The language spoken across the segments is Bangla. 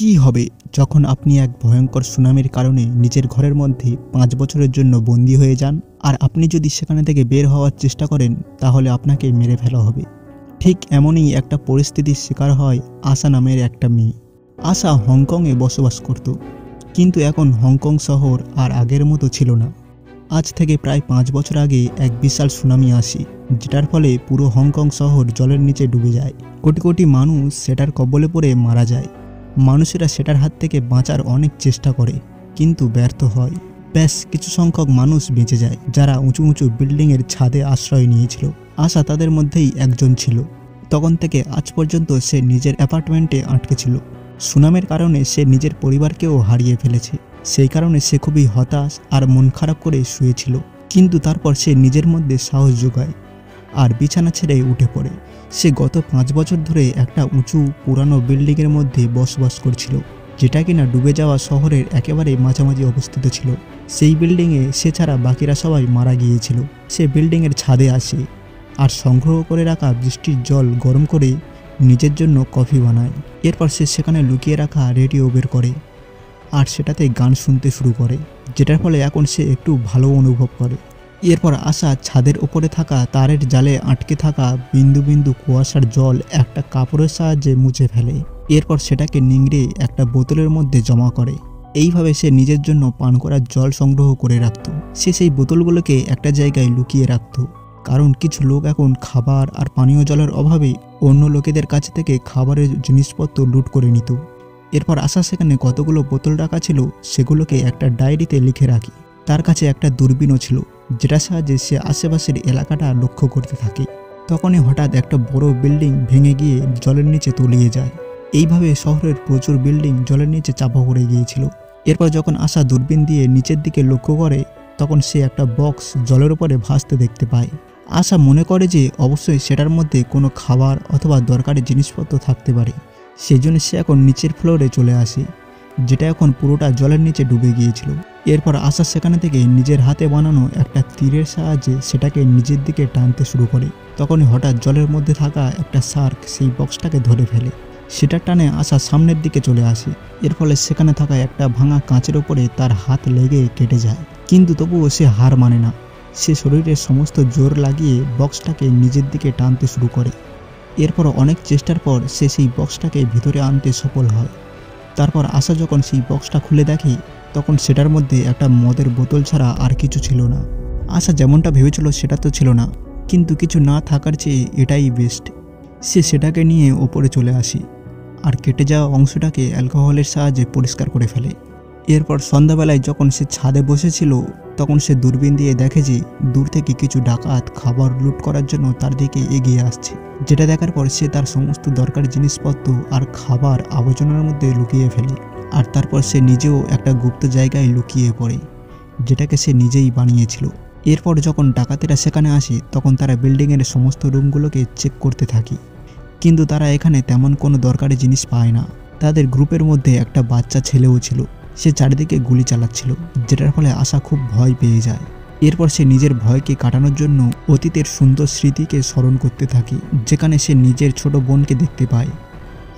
কি হবে যখন আপনি এক ভয়ঙ্কর সুনামির কারণে নিজের ঘরের মধ্যে ৫ বছরের জন্য বন্দী হয়ে যান, আর আপনি যদি সেখানে থেকে বের হওয়ার চেষ্টা করেন তাহলে আপনাকে মেরে ফেলা হবে। ঠিক এমনই একটা পরিস্থিতির শিকার হয় আশা নামের একটা মেয়ে। আশা হংকংয়ে বসবাস করত, কিন্তু এখন হংকং শহর আর আগের মতো ছিল না। আজ থেকে প্রায় ৫ বছর আগে এক বিশাল সুনামি আসে, যেটার ফলে পুরো হংকং শহর জলের নিচে ডুবে যায়। কোটি কোটি মানুষ সেটার কবলে পড়ে মারা যায়। মানুষেরা সেটার হাত থেকে বাঁচার অনেক চেষ্টা করে, কিন্তু ব্যর্থ হয়। বেশ কিছু সংখ্যক মানুষ বেঁচে যায়, যারা উঁচু উঁচু বিল্ডিংয়ের ছাদে আশ্রয় নিয়েছিল। আশা তাদের মধ্যেই একজন ছিল। তখন থেকে আজ পর্যন্ত সে নিজের অ্যাপার্টমেন্টে আটকে ছিল। সুনামির কারণে সে নিজের পরিবারকেও হারিয়ে ফেলেছে। সেই কারণে সে খুবই হতাশ আর মন খারাপ করে শুয়েছিল। কিন্তু তারপর সে নিজের মধ্যে সাহস জোগায় আর বিছানা ছেড়ে উঠে পড়ে। সে গত ৫ বছর ধরে একটা উঁচু পুরানো বিল্ডিংয়ের মধ্যে বসবাস করছিল, যেটা কিনা ডুবে যাওয়া শহরের একেবারে মাঝামাঝি অবস্থিত ছিল। সেই বিল্ডিংয়ে সে ছাড়া বাকিরা সবাই মারা গিয়েছিল। সে বিল্ডিংয়ের ছাদে আসে আর সংগ্রহ করে রাখা বৃষ্টির জল গরম করে নিজের জন্য কফি বানায়। এরপর সে সেখানে লুকিয়ে রাখা রেডিও বের করে আর সেটাতে গান শুনতে শুরু করে, যেটার ফলে এখন সে একটু ভালো অনুভব করে। এরপর আশা ছাদের ওপরে থাকা তারের জালে আটকে থাকা বিন্দু বিন্দু কুয়াশার জল একটা কাপড়ের সাহায্যে মুছে ফেলে। এরপর সেটাকে নিংড়ে একটা বোতলের মধ্যে জমা করে। এইভাবে সে নিজের জন্য পান করার জল সংগ্রহ করে রাখত। সে সেই বোতলগুলোকে একটা জায়গায় লুকিয়ে রাখত, কারণ কিছু লোক এখন খাবার আর পানীয় জলের অভাবে অন্য লোকেদের কাছ থেকে খাবারের জিনিসপত্র লুট করে নিত। এরপর আশা সেখানে কতগুলো বোতল রাখা ছিল সেগুলোকে একটা ডায়েরিতে লিখে রাখি। তার কাছে একটা দূরবীনও ছিল, যেটার সাহায্যে সে আশেপাশের এলাকাটা লক্ষ্য করতে থাকে। তখনই হঠাৎ একটা বড় বিল্ডিং ভেঙে গিয়ে জলের নিচে তলিয়ে যায়। এইভাবে শহরের প্রচুর বিল্ডিং জলের নিচে চাপা পড়ে গিয়েছিল। এরপর যখন আশা দূরবীন দিয়ে নিচের দিকে লক্ষ্য করে, তখন সে একটা বক্স জলের উপরে ভাসতে দেখতে পায়। আশা মনে করে যে অবশ্যই সেটার মধ্যে কোনো খাবার অথবা দরকারি জিনিসপত্র থাকতে পারে। সেই জন্য সে এখন নিচের ফ্লোরে চলে আসে, যেটা এখন পুরোটা জলের নিচে ডুবে গিয়েছিল। এরপর আশা সেখানে থেকে নিজের হাতে বানানো একটা তীরের সাহায্যে সেটাকে নিজের দিকে টানতে শুরু করে। তখনই হঠাৎ জলের মধ্যে থাকা একটা শার্ক সেই বক্সটাকে ধরে ফেলে। সেটা টানে আশা সামনের দিকে চলে আসে। এর ফলে সেখানে থাকা একটা ভাঙা কাঁচের ওপরে তার হাত লেগে কেটে যায়, কিন্তু তবুও সে হার মানে না। সে শরীরের সমস্ত জোর লাগিয়ে বক্সটাকে নিজের দিকে টানতে শুরু করে। এরপর অনেক চেষ্টার পর সে সেই বক্সটাকে ভিতরে আনতে সফল হয়। তারপর আশা যখন সেই বক্সটা খুলে দেখে, তখন সেটার মধ্যে একটা মদের বোতল ছাড়া আর কিছু ছিল না। আশা যেমনটা ভেবেছিল সেটা তো ছিল না, কিন্তু কিছু না থাকার চেয়ে এটাই বেস্ট। সে সেটাকে নিয়ে ওপরে চলে আসে আর কেটে যাওয়া অংশটাকে অ্যালকোহলের সাহায্যে পরিষ্কার করে ফেলে। এরপর সন্ধ্যাবেলায় যখন সে ছাদে বসেছিল, তখন সে দূরবীন দিয়ে দেখে যে দূর থেকে কিছু ডাকাত খাবার লুট করার জন্য তার দিকে এগিয়ে আসছে। যেটা দেখার পর সে তার সমস্ত দরকারি জিনিসপত্র আর খাবার আবর্জনার মধ্যে লুকিয়ে ফেলে। আর তারপর সে নিজেও একটা গুপ্ত জায়গায় লুকিয়ে পড়ে, যেটাকে সে নিজেই বানিয়েছিল। এরপর যখন ডাকাতেরা সেখানে আসে, তখন তারা বিল্ডিংয়ের সমস্ত রুমগুলোকে চেক করতে থাকে, কিন্তু তারা এখানে তেমন কোনো দরকারি জিনিস পায় না। তাদের গ্রুপের মধ্যে একটা বাচ্চা ছেলেও ছিল। সে চারিদিকে গুলি চালাচ্ছিল, যেটার ফলে আশা খুব ভয় পেয়ে যায়। এরপর সে নিজের ভয়কে কাটানোর জন্য অতীতের সুন্দর স্মৃতিকে স্মরণ করতে থাকে, যেখানে সে নিজের ছোট বোনকে দেখতে পায়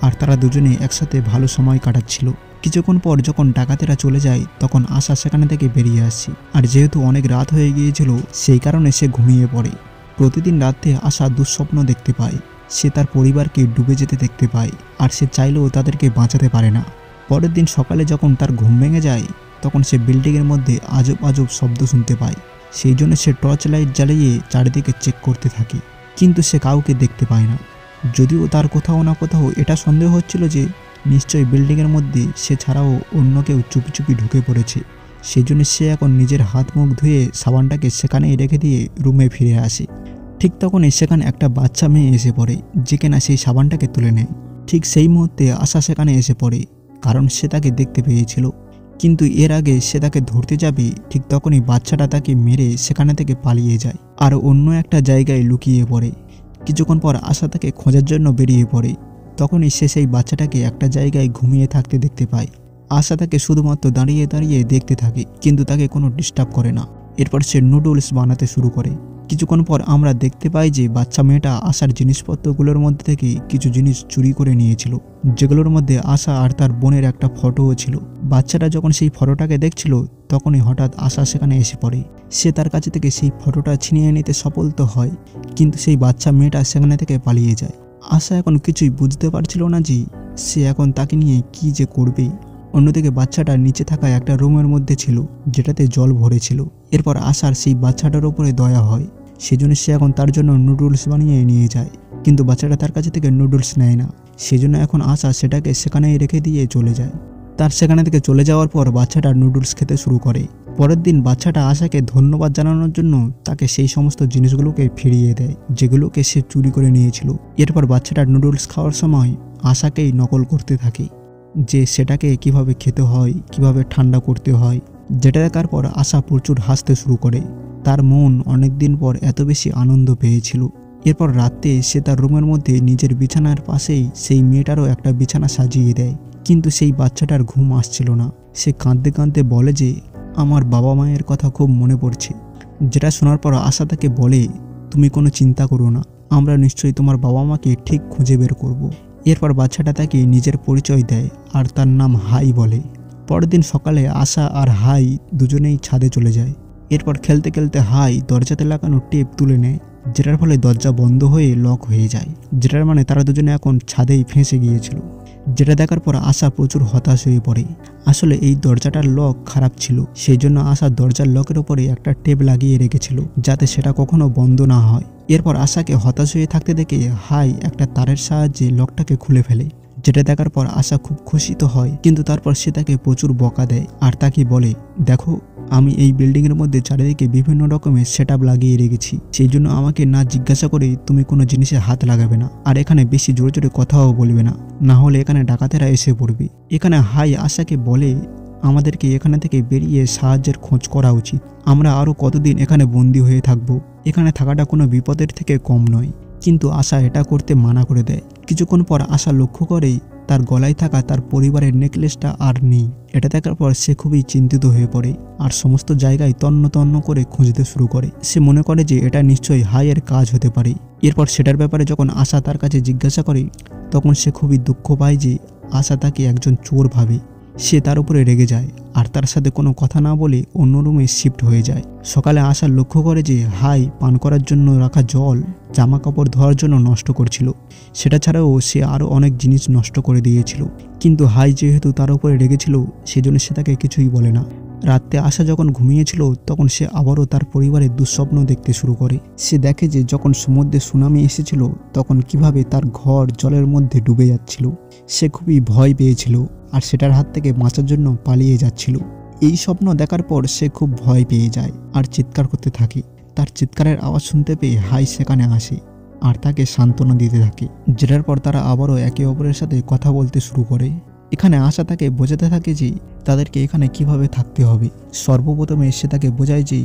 আর তারা দুজনে একসাথে ভালো সময় কাটাচ্ছিল। কিছুক্ষণ পর যখন ডাকাতেরা চলে যায়, তখন আশা সেখানে থেকে বেরিয়ে আসে। আর যেহেতু অনেক রাত হয়ে গিয়েছিল, সেই কারণে সে ঘুমিয়ে পড়ে। প্রতিদিন রাতে আশা দুঃস্বপ্ন দেখতে পায়। সে তার পরিবারকে ডুবে যেতে দেখতে পায়, আর সে চাইলেও তাদেরকে বাঁচাতে পারে না। পরের দিন সকালে যখন তার ঘুম ভেঙে যায়, তখন সে বিল্ডিংয়ের মধ্যে আজব আজব শব্দ শুনতে পায়। সেই জন্য সে টর্চ লাইট জ্বালিয়ে চারিদিকে চেক করতে থাকে, কিন্তু সে কাউকে দেখতে পায় না। যদিও তার কোথাও না কোথাও এটা সন্দেহ হচ্ছিল যে নিশ্চয়ই বিল্ডিংয়ের মধ্যে সে ছাড়াও অন্য কেউ চুপি চুপি ঢুকে পড়েছে। সেই জন্য সে এখন নিজের হাত মুখ ধুয়ে সাবানটাকে সেখানেই রেখে দিয়ে রুমে ফিরে আসে। ঠিক তখনই সেখানে একটা বাচ্চা মেয়ে এসে পড়ে, যে কিনা সেই সাবানটাকে তুলে নেয়। ঠিক সেই মুহূর্তে আশা সেখানে এসে পড়ে, কারণ সে তাকে দেখতে পেয়েছিল। কিন্তু এর আগে সে তাকে ধরতে যাবে, ঠিক তখনই বাচ্চাটা তাকে মেরে সেখানে থেকে পালিয়ে যায় আর অন্য একটা জায়গায় লুকিয়ে পড়ে। কিছুক্ষণ পর আশা তাকে খোঁজার জন্য বেরিয়ে পড়ে। তখনই সে সেই বাচ্চাটাকে একটা জায়গায় ঘুমিয়ে থাকতে দেখতে পায়। আশা তাকে শুধুমাত্র দাঁড়িয়ে দাঁড়িয়ে দেখতে থাকে, কিন্তু তাকে কোনো ডিস্টার্ব করে না। এরপর সে নুডলস বানাতে শুরু করে। কিছুক্ষণ পর আমরা দেখতে পাই যে বাচ্চা মেয়েটা আশার জিনিসপত্রগুলোর মধ্যে থেকে কিছু জিনিস চুরি করে নিয়েছিল, যেগুলোর মধ্যে আশা আর তার বোনের একটা ফটোও ছিল। বাচ্চাটা যখন সেই ফটোটাকে দেখছিল তখনই হঠাৎ আশা সেখানে এসে পড়ে। সে তার কাছে থেকে সেই ফটোটা ছিনিয়ে নিতে সফল তো হয়, কিন্তু সেই বাচ্চা মেয়েটা সেখানে থেকে পালিয়ে যায়। আশা এখন কিছুই বুঝতে পারছিল না যে সে এখন তাকে নিয়ে কি যে করবে। অন্যদিকে বাচ্চাটা নিচে থাকা একটা রুমের মধ্যে ছিল যেটাতে জল ভরে ছিল। এরপর আশার সেই বাচ্চাটার উপরে দয়া হয়, সেজন্য সে এখন তার জন্য নুডলস বানিয়ে নিয়ে যায়, কিন্তু বাচ্চাটা তার কাছে থেকে নুডলস নেয় না। সেজন্য এখন আশা সেটাকে সেখানেই রেখে দিয়ে চলে যায়। তার সেখানে থেকে চলে যাওয়ার পর বাচ্চাটা নুডলস খেতে শুরু করে। পরের দিন বাচ্চাটা আশাকে ধন্যবাদ জানানোর জন্য তাকে সেই সমস্ত জিনিসগুলোকে ফিরিয়ে দেয় যেগুলোকে সে চুরি করে নিয়েছিল। এরপর বাচ্চাটা নুডলস খাওয়ার সময় আশাকেই নকল করতে থাকে যে সেটাকে কিভাবে খেতে হয়, কিভাবে ঠান্ডা করতে হয়, যেটা দেখার পর আশা প্রচুর হাসতে শুরু করে। তার মন অনেকদিন পর এত বেশি আনন্দ পেয়েছিল। এরপর রাতে সে তার রুমের মধ্যে নিজের বিছানার পাশেই সেই মেয়েটারও একটা বিছানা সাজিয়ে দেয়, কিন্তু সেই বাচ্চাটার ঘুম আসছিল না। সে কাঁদতে কাঁদতে বলে যে আমার বাবা মায়ের কথা খুব মনে পড়ছে। যেটা শোনার পর আশা তাকে বলে তুমি কোনো চিন্তা করো না, আমরা নিশ্চয়ই তোমার বাবা মাকে ঠিক খুঁজে বের করব। এরপর বাচ্চাটা তাকে নিজের পরিচয় দেয় আর তার নাম হাই বলে। পরের দিন সকালে আশা আর হাই দুজনেই ছাদে চলে যায়। এরপর খেলতে খেলতে হাই দরজাতে লাগানো টেপ তুলে নেয়, যেটার ফলে দরজা বন্ধ হয়ে লক হয়ে যায়, যেটার মানে তারা দুজনে এখন ছাদেই ফেঁসে গিয়েছিল। যেটা দেখার পর আশা প্রচুর হতাশ হয়ে পড়ে। আসলে এই দরজাটার লক খারাপ ছিল, সেই জন্য আশা দরজার লকের উপরে একটা টেপ লাগিয়ে রেখেছিল যাতে সেটা কখনো বন্ধ না হয়। এরপর আশাকে হতাশ হয়ে থাকতে দেখে হাই একটা তারের সাহায্যে লকটাকে খুলে ফেলে। যেটা দেখার পর আশা খুব খুশি তো হয়, কিন্তু তারপর সে তাকে প্রচুর বকা দেয় আর তাকে বলে দেখো আমি এই বিল্ডিংয়ের মধ্যে চারিদিকে বিভিন্ন রকমের সেটআপ লাগিয়ে রেখেছি, সেই জন্য আমাকে না জিজ্ঞাসা করে তুমি কোনো জিনিসে হাত লাগাবে না, আর এখানে বেশি জোরে জোরে কথাও বলবে না, না হলে এখানে ডাকাতেরা এসে পড়বে। এখানে হাই আশাকে বলে আমাদেরকে এখানে থেকে বেরিয়ে সাহায্যের খোঁজ করা উচিত। আমরা আরও কতদিন এখানে বন্দী হয়ে থাকব, এখানে থাকাটা কোনো বিপদের থেকে কম নয়। কিন্তু আশা এটা করতে মানা করে দেয়। কিছুক্ষণ পর আশা লক্ষ্য করে তার গলায় থাকা তার পরিবারের নেকলেসটা আর নেই। এটা দেখার পর সে খুবই চিন্তিত হয়ে পড়ে আর সমস্ত জায়গায় তন্ন তন্ন করে খুঁজতে শুরু করে। সে মনে করে যে এটা নিশ্চয়ই হাইয়ের কাজ হতে পারে। এরপর সেটার ব্যাপারে যখন আশা তার কাছে জিজ্ঞাসা করে তখন সে খুবই দুঃখ পায় যে আশা তাকে একজন চোর ভাবে। সে তার উপরে রেগে যায় আর তার সাথে কোনো কথা না বলে অন্য রুমে শিফট হয়ে যায়। সকালে আশা লক্ষ্য করে যে হাই পান করার জন্য রাখা জল জামা কাপড় ধোয়ার জন্য নষ্ট করছিল। সেটা ছাড়াও সে আরও অনেক জিনিস নষ্ট করে দিয়েছিল, কিন্তু হাই যেহেতু তার উপরে রেগেছিল সেজন্য সে তাকে কিছুই বলে না। রাতে আশা যখন ঘুমিয়েছিল তখন সে আবারও তার পরিবারের দুঃস্বপ্ন দেখতে শুরু করে। সে দেখে যে যখন সমুদ্রে সুনামি এসেছিল তখন কিভাবে তার ঘর জলের মধ্যে ডুবে যাচ্ছিল। সে খুবই ভয় পেয়েছিল আর সেটার হাত থেকে বাঁচার জন্য পালিয়ে যাচ্ছিল। এই স্বপ্ন দেখার পর সে খুব ভয় পেয়ে যায় আর চিৎকার করতে থাকে। তার চিৎকারের আওয়াজ শুনতে পেয়ে হাই সেখানে আসে আর তাকে সান্ত্বনা দিতে থাকে, যেটার পর তারা আবারও একে অপরের সাথে কথা বলতে শুরু করে। এখানে আশা তাকে বোঝাতে থাকে যে তাদেরকে এখানে কিভাবে থাকতে হবে। সর্বপ্রথমে সে তাকে বোঝায় যে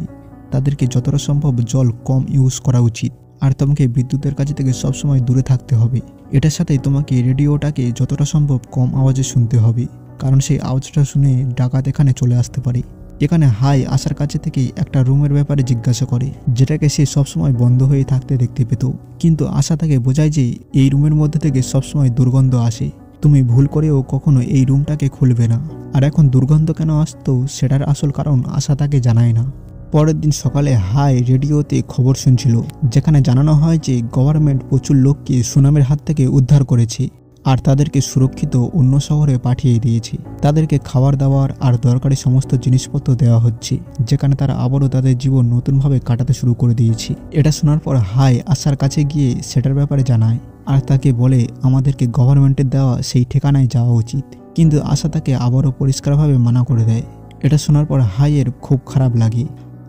তাদেরকে যতটা সম্ভব জল কম ইউজ করা উচিত আর তোমাকে বিদ্যুতের কাছে থেকে সবসময় দূরে থাকতে হবে। এটার সাথে তোমাকে রেডিওটাকে যতটা সম্ভব কম আওয়াজে শুনতে হবে, কারণ সেই আওয়াজটা শুনে ডাকাত এখানে চলে আসতে পারে। এখানে হাই আশার কাছে থেকে একটা রুমের ব্যাপারে জিজ্ঞাসা করে, যেটাকে সে সবসময় বন্ধ হয়ে থাকতে দেখতে পেত, কিন্তু আশা তাকে বোঝায় যে এই রুমের মধ্যে থেকে সবসময় দুর্গন্ধ আসে, তুমি ভুল করেও কখনো এই রুমটাকে খুলবে না। আর এখন দুর্গন্ধ কেন আসতো সেটার আসল কারণ আশা তাকে জানায় না। পরের দিন সকালে হাই রেডিওতে খবর শুনছিল, যেখানে জানানো হয় যে গভর্নমেন্ট প্রচুর লোককে সুনামের হাত থেকে উদ্ধার করেছে আর তাদেরকে সুরক্ষিত অন্য শহরে পাঠিয়ে দিয়েছে। তাদেরকে খাবার দাবার আর দরকারি সমস্ত জিনিসপত্র দেওয়া হচ্ছে, যেখানে তারা আবারও তাদের জীবন নতুনভাবে কাটাতে শুরু করে দিয়েছে। এটা শোনার পর হাই আশার কাছে গিয়ে সেটার ব্যাপারে জানায় আর তাকে বলে আমাদেরকে গভর্নমেন্টের দেওয়া সেই ঠিকানায় যাওয়া উচিত, কিন্তু আশা তাকে আবারও পরিষ্কারভাবে মানা করে দেয়। এটা শোনার পর হাইয়ের খুব খারাপ লাগে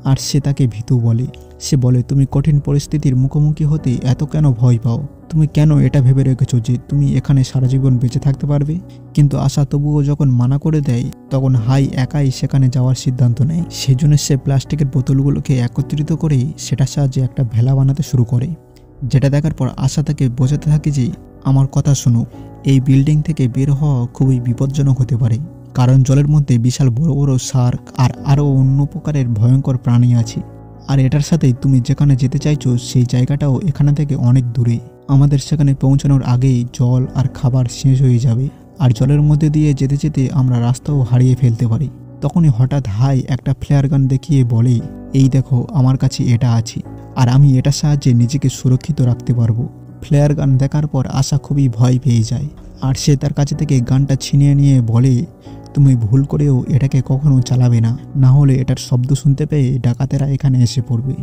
আর সে তাকে ভীতু বলে। সে বলে তুমি কঠিন পরিস্থিতির মুখোমুখি হতে এত কেন ভয় পাও, তুমি কেন এটা ভেবে রেখেছো যে তুমি এখানে সারা জীবন বেঁচে থাকতে পারবে। কিন্তু আশা তবুও যখন মানা করে দেয় তখন হাই একাই সেখানে যাওয়ার সিদ্ধান্ত নেয়। সেই জন্য সে প্লাস্টিকের বোতলগুলোকে একত্রিত করে সেটার সাহায্যে একটা ভেলা বানাতে শুরু করে। যেটা দেখার পর আশা তাকে বোঝাতে থাকে যে আমার কথা শোনো, এই বিল্ডিং থেকে বের হওয়া খুবই বিপজ্জনক হতে পারে, কারণ জলের মধ্যে বিশাল বড় বড় শার্ক আর আরও অন্য প্রকারের ভয়ঙ্কর প্রাণী আছে। আর এটার সাথেই তুমি যেখানে যেতে চাইছো সেই জায়গাটাও এখানে থেকে অনেক দূরে। আমাদের সেখানে পৌঁছানোর আগেই জল আর খাবার শেষ হয়ে যাবে, আর জলের মধ্যে দিয়ে যেতে যেতে আমরা রাস্তাও হারিয়ে ফেলতে পারি। তখনই হঠাৎ হাই একটা ফ্লেয়ার গান দেখিয়ে বলে, এই দেখো আমার কাছে এটা আছে, আর আমি এটার সাহায্যে নিজেকে সুরক্ষিত রাখতে পারবো। ফ্লেয়ার গান দেখার পর আশা খুবই ভয় পেয়ে যায়, আর সে তার কাছে থেকে গানটা ছিনিয়ে নিয়ে বলে, তুমি ভুল করেও এটাকে কখনো চালাবে না, না হলে এটার শব্দ শুনতে পেয়ে ডাকাতেরা এখানে এসে পড়বে।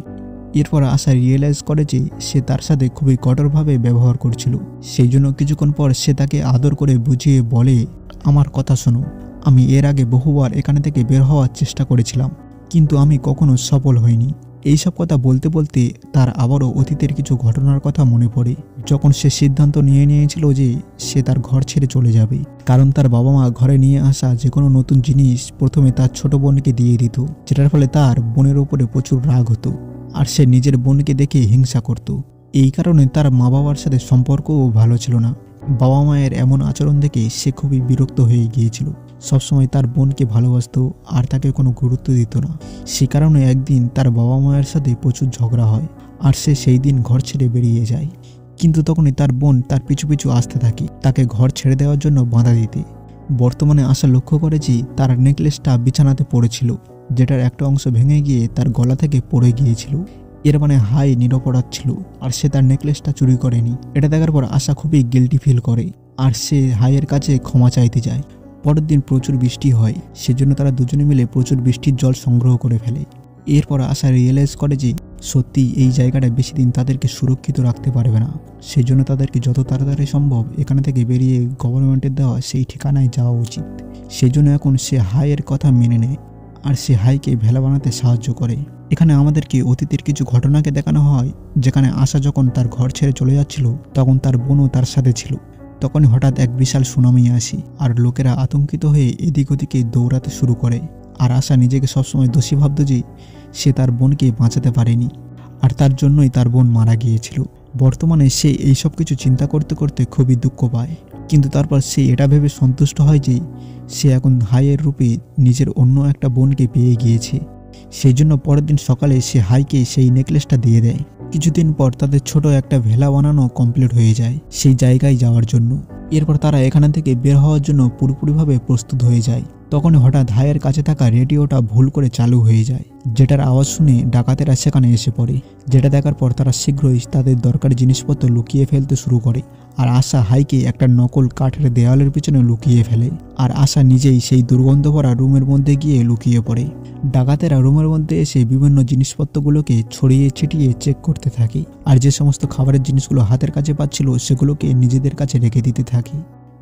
এরপর আশা রিয়েলাইজ করে যে সে তার সাথে খুবই কঠোরভাবে ব্যবহার করছিল। সেই জন্য কিছুক্ষণ পর সে তাকে আদর করে বুঝিয়ে বলে, আমার কথা শোনো, আমি এর আগে বহুবার এখানে থেকে বের হওয়ার চেষ্টা করেছিলাম, কিন্তু আমি কখনো সফল হইনি। এইসব কথা বলতে বলতে তার আবারও অতীতের কিছু ঘটনার কথা মনে পড়ে, যখন সে সিদ্ধান্ত নিয়ে নিয়েছিল যে সে তার ঘর ছেড়ে চলে যাবে, কারণ তার বাবা মা ঘরে নিয়ে আসা যে কোনো নতুন জিনিস প্রথমে তার ছোট বোনকে দিয়ে দিত, যেটার ফলে তার বোনের উপরে প্রচুর রাগ হতো, আর সে নিজের বোনকে দেখে হিংসা করত। এই কারণে তার মা বাবার সাথে সম্পর্কও ভালো ছিল না। বাবা মায়ের এমন আচরণ দেখে সে খুবই বিরক্ত হয়ে গিয়েছিল। সবসময় তার বোনকে ভালোবাসত আর তাকে কোনো গুরুত্ব দিত না। সে কারণে একদিন তার বাবা মায়ের সাথে প্রচুর ঝগড়া হয়, আর সে সেই দিন ঘর ছেড়ে বেরিয়ে যায়। কিন্তু তখনই তার বোন তার পিছু পিছু আসতে থাকে, তাকে ঘর ছেড়ে দেওয়ার জন্য বাধা দিতে। বর্তমানে আশা লক্ষ্য করে যে তার নেকলেসটা বিছানাতে পড়েছিল, যেটার একটা অংশ ভেঙে গিয়ে তার গলা থেকে পড়ে গিয়েছিল। এর মানে হাই নিরপরাধ ছিল, আর সে তার নেকলেসটা চুরি করেনি। এটা দেখার পর আশা খুবই গিল্টি ফিল করে, আর সে হাইয়ের কাছে ক্ষমা চাইতে যায়। পরের দিন প্রচুর বৃষ্টি হয়, সেজন্য তারা দুজনে মিলে প্রচুর বৃষ্টির জল সংগ্রহ করে ফেলে। এরপর আশা রিয়েলাইজ করে যে সত্যি এই জায়গাটা বেশি দিন তাদেরকে সুরক্ষিত রাখতে পারবে না, সেই জন্য তাদেরকে যত তাড়াতাড়ি সম্ভব এখানে থেকে বেরিয়ে গভর্নমেন্টের দেওয়া সেই ঠিকানায় যাওয়া উচিত। সেই জন্য এখন সে হাইয়ের কথা মেনে নেয়, আর সে হাইকে ভেলা বানাতে সাহায্য করে। এখানে আমাদেরকে অতীতের কিছু ঘটনাকে দেখানো হয়, যেখানে আশা যখন তার ঘর ছেড়ে চলে যাচ্ছিল তখন তার বোনও তার সাথে ছিল। তখনই হঠাৎ এক বিশাল সুনামি আসে, আর লোকেরা আতঙ্কিত হয়ে এদিক ওদিকে দৌড়াতে শুরু করে। আর আশা নিজেকে সবসময় দোষী ভাবত যে সে তার বোনকে বাঁচাতে পারেনি, আর তার জন্যই তার বোন মারা গিয়েছিল। বর্তমানে সে এইসব কিছু চিন্তা করতে করতে খুবই দুঃখ পায়, কিন্তু তারপর সে এটা ভেবে সন্তুষ্ট হয় যে সে এখন হাইয়ের রূপে নিজের অন্য একটা বোনকে পেয়ে গিয়েছে। সেই জন্য পরের দিন সকালে সে হাইকে সেই নেকলেসটা দিয়ে দেয়। কিছুদিন পর তাদের ছোট একটা ভেলা বানানো কমপ্লিট হয়ে যায় সেই জায়গায় যাওয়ার জন্য। এরপর তারা এখান থেকে বের হওয়ার জন্য পুরোপুরিভাবে প্রস্তুত হয়ে যায়। তখন হঠাৎ হাইয়ের কাছে থাকা রেডিওটা ভুল করে চালু হয়ে যায়, যেটার আওয়াজ শুনে ডাকাতেরা সেখানে এসে পড়ে। যেটা দেখার পর তারা শীঘ্রই তাদের দরকারি জিনিসপত্র লুকিয়ে ফেলতে শুরু করে, আর আশা হাইকে একটা নকল কাঠের দেওয়ালের পিছনে লুকিয়ে ফেলে, আর আশা নিজেই সেই দুর্গন্ধ ভরা রুমের মধ্যে গিয়ে লুকিয়ে পড়ে। ডাকাতেরা রুমের মধ্যে এসে বিভিন্ন জিনিসপত্রগুলোকে ছড়িয়ে ছিটিয়ে চেক করতে থাকে, আর যে সমস্ত খাবারের জিনিসগুলো হাতের কাছে পাচ্ছিল সেগুলোকে নিজেদের কাছে রেখে দিতে থাকে।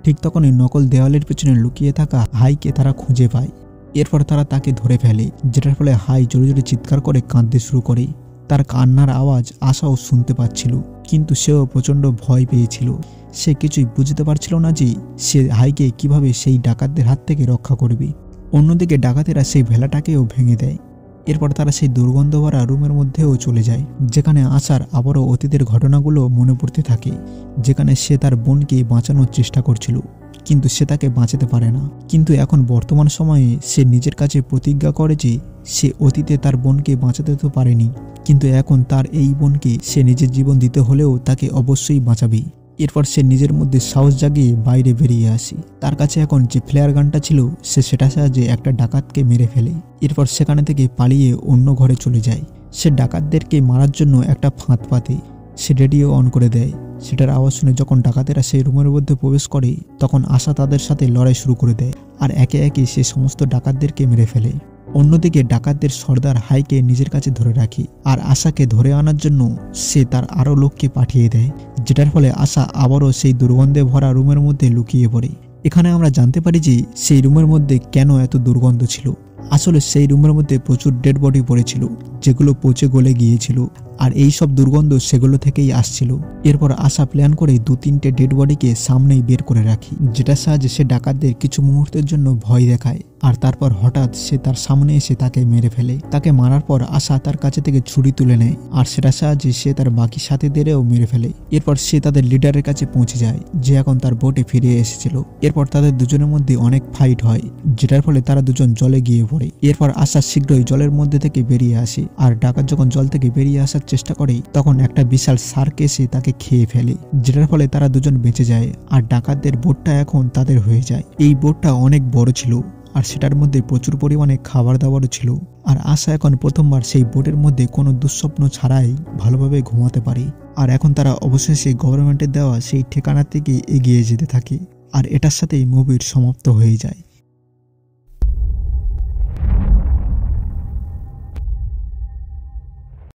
ঠিক তখনই নকল দেওয়ালের পিছনে লুকিয়ে থাকা হাইকে তারা খুঁজে পায়। এরপর তারা তাকে ধরে ফেলে, যেটার ফলে হাই জোরে জোরে চিৎকার করে কাঁদতে শুরু করে। তার কান্নার আওয়াজ আশাও শুনতে পাচ্ছিল, কিন্তু সেও প্রচণ্ড ভয় পেয়েছিল। সে কিছুই বুঝতে পারছিল না যে সে হাইকে কিভাবে সেই ডাকাতদের হাত থেকে রক্ষা করবে। অন্যদিকে ডাকাতেরা সেই ভেলাটাকেও ভেঙে দেয়। এরপর তারা সেই দুর্গন্ধ ভরা রুমের মধ্যেও চলে যায়, যেখানে আশার আবারও অতীতের ঘটনাগুলো মনে পড়তে থাকে, যেখানে সে তার বোনকে বাঁচানোর চেষ্টা করছিল, কিন্তু সে তাকে বাঁচাতে পারে না। কিন্তু এখন বর্তমান সময়ে সে নিজের কাছে প্রতিজ্ঞা করে যে সে অতীতে তার বোনকে বাঁচাতে তো পারেনি, কিন্তু এখন তার এই বোনকে সে নিজের জীবন দিতে হলেও তাকে অবশ্যই বাঁচাবে। এরপর সে নিজের মধ্যে সাহস জাগিয়ে বাইরে বেরিয়ে আসে। তার কাছে এখন যে ফ্লেয়ার গানটা ছিল সে সেটা সাহায্যে একটা ডাকাতকে মেরে ফেলে। এরপর সেখানে থেকে পালিয়ে অন্য ঘরে চলে যায়। সে ডাকাতদেরকে মারার জন্য একটা ফাঁদ পাতে। সে রেডিও অন করে দেয়। সেটার আওয়াজ শুনে যখন ডাকাতেরা সেই রুমের মধ্যে প্রবেশ করে তখন আশা তাদের সাথে লড়াই শুরু করে দেয়, আর একে একে সে সমস্ত ডাকাতদেরকে মেরে ফেলে। অন্যদিকে ডাকাতদের সর্দার হাইকে নিজের কাছে ধরে রাখে, আর আশাকে ধরে আনার জন্য সে তার আরও লোককে পাঠিয়ে দেয়, যেটার ফলে আশা আবারও সেই দুর্গন্ধে ভরা রুমের মধ্যে লুকিয়ে পড়ে। এখানে আমরা জানতে পারি যে সেই রুমের মধ্যে কেন এত দুর্গন্ধ ছিল। আসলে সেই রুমের মধ্যে প্রচুর ডেড বডি পড়েছিল, যেগুলো পচে গলে গিয়েছিল, আর এই সব দুর্গন্ধ সেগুলো থেকেই আসছিল। এরপর আশা প্ল্যান করে 2-3টে ডেড বডিকে সামনেই বের করে রাখি, যেটার সাহায্যে সে ডাকাতদের কিছু মুহূর্তের জন্য ভয় দেখায়। আর তারপর হঠাৎ সে তার সামনে এসে তাকে মেরে ফেলে। তাকে মারার পর আশা তার কাছে থেকে ছুরি তুলে নেয় আর সেটার সাহায্যে সে তার বাকি সাথীদেরও মেরে ফেলে। এরপর সে তাদের লিডারের কাছে পৌঁছে যায় যে এখন তার বোটে ফিরে এসেছিল। এরপর তাদের দুজনের মধ্যে অনেক ফাইট হয়, যেটার ফলে তারা দুজন জলে গিয়ে পড়ে। এরপর আশা শীঘ্রই জলের মধ্যে থেকে বেরিয়ে আসে, আর ডাকাত যখন জল থেকে বেরিয়ে আসার চেষ্টা করে তখন একটা বিশাল শার্ক এসে তাকে খেয়ে ফেলে, যেটার ফলে তারা দুজন বেঁচে যায় আর ডাকাতদের বোটটা এখন তাদের হয়ে যায়। এই বোটটা অনেক বড় ছিল আর সেটার মধ্যে প্রচুর পরিমাণে খাবার দাবারও ছিল। আর আশা এখন প্রথমবার সেই বোটের মধ্যে কোনো দুঃস্বপ্ন ছাড়াই ভালোভাবে ঘুমাতে পারে। আর এখন তারা অবশেষে গভর্নমেন্টের দেওয়া সেই ঠিকানার থেকে এগিয়ে যেতে থাকে। আর এটার সাথেই মুভির সমাপ্ত হয়ে যায়।